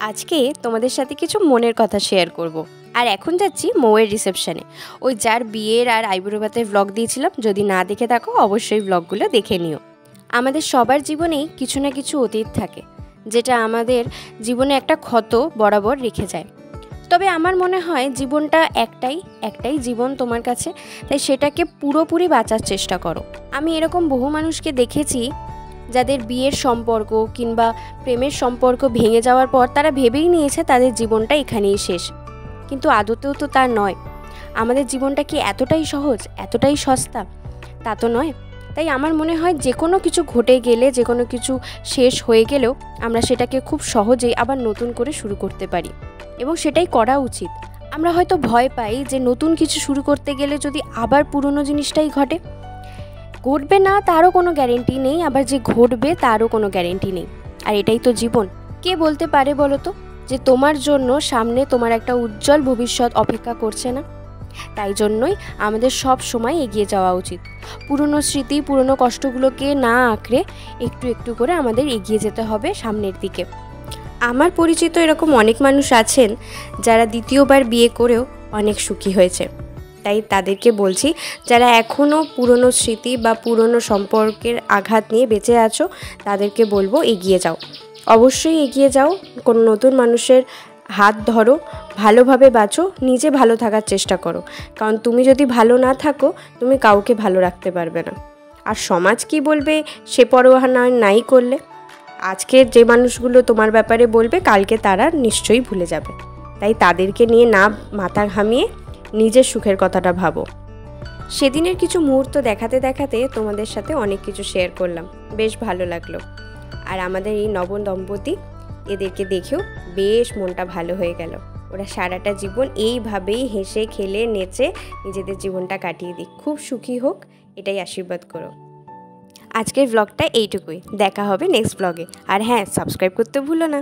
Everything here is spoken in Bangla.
আজকে তোমাদের সাথে কিছু মনের কথা শেয়ার করব। আর এখন যাচ্ছি মৌয়ের রিসেপশনে, ওই যার বিয়ের আর আইবুড়ো ভাতের ব্লগ দিয়েছিলাম। যদি না দেখে থাকো অবশ্যই ব্লগগুলো দেখে নিও। আমাদের সবার জীবনেই কিছু না কিছু অতীত থাকে, যেটা আমাদের জীবনে একটা ক্ষত বরাবর রেখে যায়। তবে আমার মনে হয় জীবনটা একটাই জীবন তোমার কাছে, তাই সেটাকে পুরোপুরি বাঁচার চেষ্টা করো। আমি এরকম বহু মানুষকে দেখেছি যাদের বিয়ের সম্পর্ক কিংবা প্রেমের সম্পর্ক ভেঙে যাওয়ার পর তারা ভেবেই নিয়েছে তাদের জীবনটা এখানেই শেষ, কিন্তু আদতেও তো তা নয়। আমাদের জীবনটা কি এতটাই সহজ, এতটাই সস্তা? তা তো নয়। তাই আমার মনে হয় যে কোনো কিছু ঘটে গেলে, যে কোনো কিছু শেষ হয়ে গেলেও আমরা সেটাকে খুব সহজেই আবার নতুন করে শুরু করতে পারি, এবং সেটাই করা উচিত। আমরা হয়তো ভয় পাই যে নতুন কিছু শুরু করতে গেলে যদি আবার পুরনো জিনিসটাই ঘটে। ঘটবে না তারও কোনো গ্যারেন্টি নেই, আবার যে ঘটবে তারও কোনো গ্যারেন্টি নেই। আর এটাই তো জীবন। কে বলতে পারে বলো তো যে তোমার জন্য সামনে তোমার একটা উজ্জ্বল ভবিষ্যৎ অপেক্ষা করছে না? তাই জন্যই আমাদের সব সময় এগিয়ে যাওয়া উচিত। পুরনো স্মৃতি, পুরনো কষ্টগুলোকে না আঁকড়ে একটু একটু করে আমাদের এগিয়ে যেতে হবে সামনের দিকে। আমার পরিচিত এরকম অনেক মানুষ আছেন যারা দ্বিতীয়বার বিয়ে করেও অনেক সুখী হয়েছে। তাই তাদেরকে বলছি, যারা এখনও পুরনো স্মৃতি বা পুরনো সম্পর্কের আঘাত নিয়ে বেঁচে আছো, তাদেরকে বলবো এগিয়ে যাও, অবশ্যই এগিয়ে যাও। কোনো নতুন মানুষের হাত ধরো, ভালোভাবে বাঁচো, নিজে ভালো থাকার চেষ্টা করো। কারণ তুমি যদি ভালো না থাকো, তুমি কাউকে ভালো রাখতে পারবে না। আর সমাজ কি বলবে সে পরোয়া নাই করলে, আজকের যে মানুষগুলো তোমার ব্যাপারে বলবে কালকে তারা নিশ্চয়ই ভুলে যাবে। তাই তাদেরকে নিয়ে না মাথা ঘামিয়ে নিজের সুখের কথাটা ভাবো। সেদিনের কিছু মুহূর্ত দেখাতে দেখাতে তোমাদের সাথে অনেক কিছু শেয়ার করলাম, বেশ ভালো লাগলো। আর আমাদের এই নবম দম্পতি, এদেরকে দেখেও বেশ মনটা ভালো হয়ে গেল। ওরা সারাটা জীবন এইভাবেই হেসে খেলে নেচে নিজেদের জীবনটা কাটিয়ে দিক, খুব সুখী হোক, এটাই আশীর্বাদ করো। আজকের ব্লগটা এইটুকুই, দেখা হবে নেক্সট ব্লগে। আর হ্যাঁ, সাবস্ক্রাইব করতে ভুলো না।